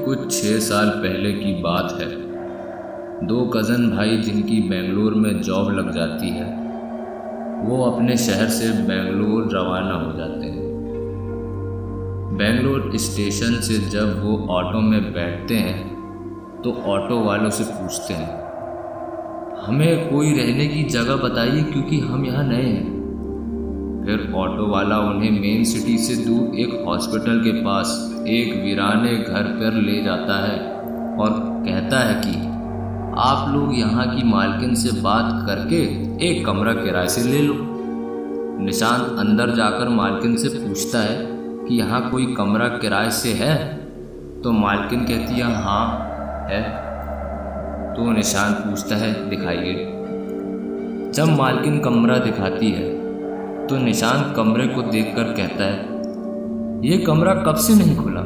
कुछ 6 साल पहले की बात है। दो कज़न भाई जिनकी बेंगलोर में जॉब लग जाती है, वो अपने शहर से बेंगलोर रवाना हो जाते हैं। बेंगलोर स्टेशन से जब वो ऑटो में बैठते हैं तो ऑटो वालों से पूछते हैं, हमें कोई रहने की जगह बताइए क्योंकि हम यहाँ नए हैं। फिर ऑटो वाला उन्हें मेन सिटी से दूर एक हॉस्पिटल के पास एक वीराने घर पर ले जाता है और कहता है कि आप लोग यहाँ की मालकिन से बात करके एक कमरा किराए से ले लो। निशांत अंदर जाकर मालकिन से पूछता है कि यहाँ कोई कमरा किराए से है, तो मालकिन कहती है हाँ है। तो निशांत पूछता है दिखाइए। जब मालकिन कमरा दिखाती है तो निशांत कमरे को देखकर कहता है ये कमरा कब से नहीं खुला।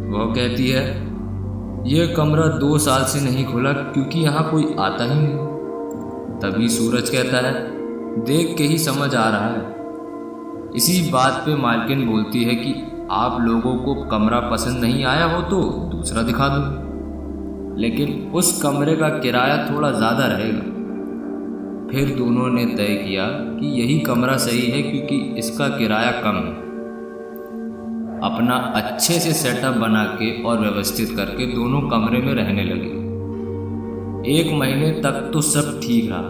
वह कहती है ये कमरा 2 साल से नहीं खुला क्योंकि यहाँ कोई आता ही नहीं। तभी सूरज कहता है देख के ही समझ आ रहा है। इसी बात पे मालकिन बोलती है कि आप लोगों को कमरा पसंद नहीं आया हो तो दूसरा दिखा दो, लेकिन उस कमरे का किराया थोड़ा ज़्यादा रहेगा। फिर दोनों ने तय किया कि यही कमरा सही है क्योंकि इसका किराया कम है। अपना अच्छे से सेटअप बना के और व्यवस्थित करके दोनों कमरे में रहने लगे। 1 महीने तक तो सब ठीक रहा।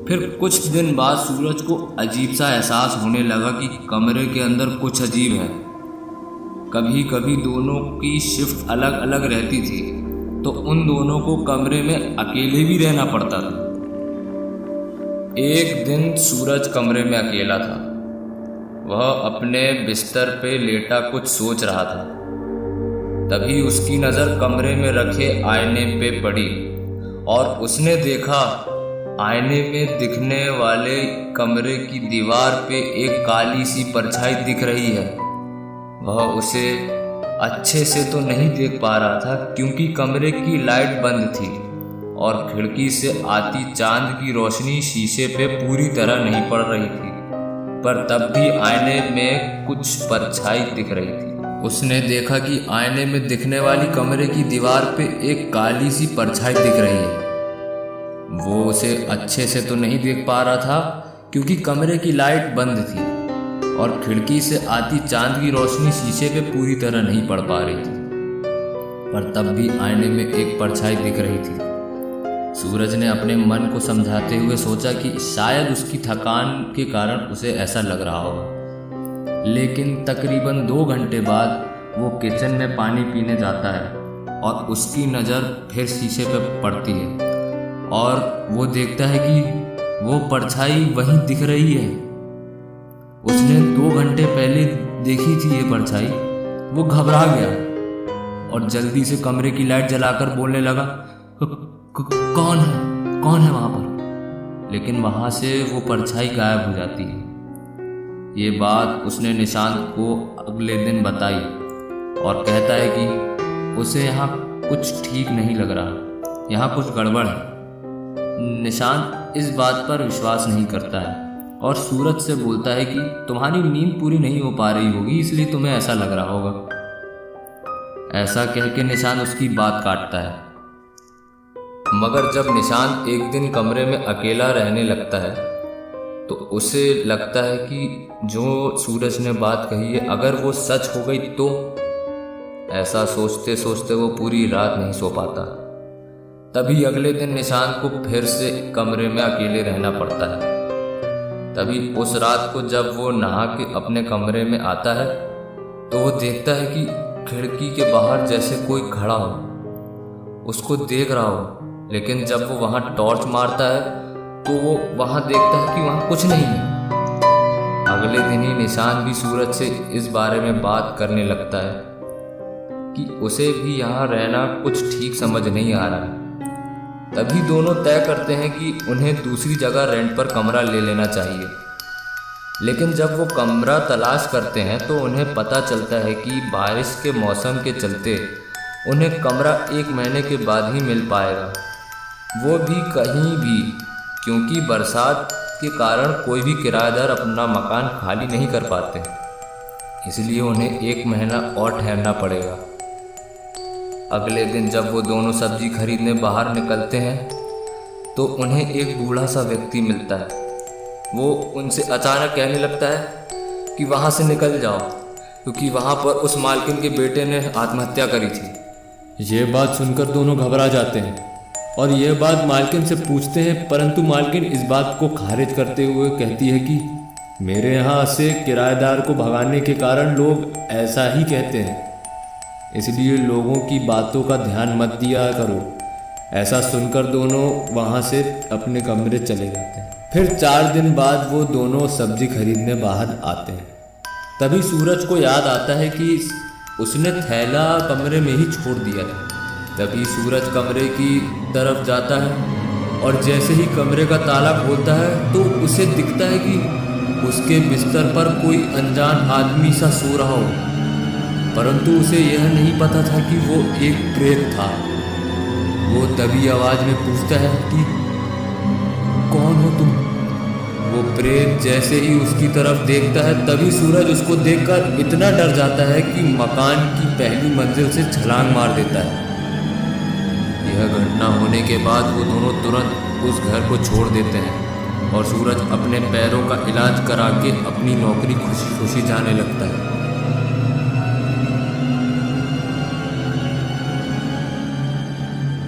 फिर कुछ दिन बाद सूरज को अजीब सा एहसास होने लगा कि कमरे के अंदर कुछ अजीब है। कभी कभी दोनों की शिफ्ट अलग अलग रहती थी तो उन दोनों को कमरे में अकेले भी रहना पड़ता था। एक दिन सूरज कमरे में अकेला था। वह अपने बिस्तर पे लेटा कुछ सोच रहा था। तभी उसकी नज़र कमरे में रखे आईने पे पड़ी और उसने देखा आईने में दिखने वाले कमरे की दीवार पे एक काली सी परछाई दिख रही है। वह उसे अच्छे से तो नहीं देख पा रहा था क्योंकि कमरे की लाइट बंद थी और खिड़की से आती चांद की रोशनी शीशे पे पूरी तरह नहीं पड़ रही थी, पर तब भी आईने में कुछ परछाई दिख रही थी। उसने देखा कि आईने में दिखने वाली कमरे की दीवार पे एक काली सी परछाई दिख रही है। वो उसे अच्छे से तो नहीं देख पा रहा था क्योंकि कमरे की लाइट बंद थी और खिड़की से आती चांद की रोशनी शीशे पे पूरी तरह नहीं पड़ पा रही थी, पर तब भी आईने में एक परछाई दिख रही थी। सूरज ने अपने मन को समझाते हुए सोचा कि शायद उसकी थकान के कारण उसे ऐसा लग रहा होगा। लेकिन तकरीबन 2 घंटे बाद वो किचन में पानी पीने जाता है और उसकी नज़र फिर शीशे पर पड़ती है और वो देखता है कि वो परछाई वहीं दिख रही है। उसने 2 घंटे पहले देखी थी ये परछाई। वो घबरा गया और जल्दी से कमरे की लाइट जलाकर बोलने लगा कौन है वहाँ पर। लेकिन वहाँ से वो परछाई गायब हो जाती है। ये बात उसने निशांत को अगले दिन बताई और कहता है कि उसे यहाँ कुछ ठीक नहीं लग रहा, यहाँ कुछ गड़बड़ है। निशांत इस बात पर विश्वास नहीं करता है और सूरज से बोलता है कि तुम्हारी नींद पूरी नहीं हो पा रही होगी इसलिए तुम्हें ऐसा लग रहा होगा। ऐसा कह के निशांत उसकी बात काटता है। मगर जब निशांत एक दिन कमरे में अकेला रहने लगता है तो उसे लगता है कि जो सूरज ने बात कही है अगर वो सच हो गई तो। ऐसा सोचते सोचते वो पूरी रात नहीं सो पाता। तभी अगले दिन निशांत को फिर से कमरे में अकेले रहना पड़ता है। तभी उस रात को जब वो नहा के अपने कमरे में आता है तो वो देखता है कि खिड़की के बाहर जैसे कोई खड़ा हो, उसको देख रहा हो। लेकिन जब वो वहाँ टॉर्च मारता है तो वो वहाँ देखता है कि वहाँ कुछ नहीं है। अगले दिन ही निशांत भी सूरज से इस बारे में बात करने लगता है कि उसे भी यहाँ रहना कुछ ठीक समझ नहीं आ रहा है। तभी दोनों तय करते हैं कि उन्हें दूसरी जगह रेंट पर कमरा ले लेना चाहिए। लेकिन जब वो कमरा तलाश करते हैं तो उन्हें पता चलता है कि बारिश के मौसम के चलते उन्हें कमरा 1 महीने के बाद ही मिल पाएगा, वो भी कहीं भी, क्योंकि बरसात के कारण कोई भी किराएदार अपना मकान खाली नहीं कर पाते, इसलिए उन्हें 1 महीना और ठहरना पड़ेगा। अगले दिन जब वो दोनों सब्जी खरीदने बाहर निकलते हैं तो उन्हें एक बूढ़ा सा व्यक्ति मिलता है। वो उनसे अचानक कहने लगता है कि वहाँ से निकल जाओ, क्योंकि वहाँ पर उस मालकिन के बेटे ने आत्महत्या करी थी। ये बात सुनकर दोनों घबरा जाते हैं और यह बात मालकिन से पूछते हैं, परंतु मालकिन इस बात को खारिज करते हुए कहती है कि मेरे यहाँ से किराएदार को भगाने के कारण लोग ऐसा ही कहते हैं, इसलिए लोगों की बातों का ध्यान मत दिया करो। ऐसा सुनकर दोनों वहाँ से अपने कमरे चले जाते हैं। फिर 4 दिन बाद वो दोनों सब्जी खरीदने बाहर आते हैं। तभी सूरज को याद आता है कि उसने थैला कमरे में ही छोड़ दिया था। तभी सूरज कमरे की तरफ जाता है और जैसे ही कमरे का ताला खोलता है तो उसे दिखता है कि उसके बिस्तर पर कोई अनजान आदमी सा सो रहा हो, परंतु उसे यह नहीं पता था कि वो एक प्रेत था। वो तभी आवाज़ में पूछता है कि कौन हो तुम? वो प्रेत जैसे ही उसकी तरफ देखता है तभी सूरज उसको देखकर इतना डर जाता है कि मकान की पहली मंजिल से छलांग मार देता है। यह घटना होने के बाद वो दोनों तुरंत उस घर को छोड़ देते हैं और सूरज अपने पैरों का इलाज करा के अपनी नौकरी खुशी खुशी जाने लगता है।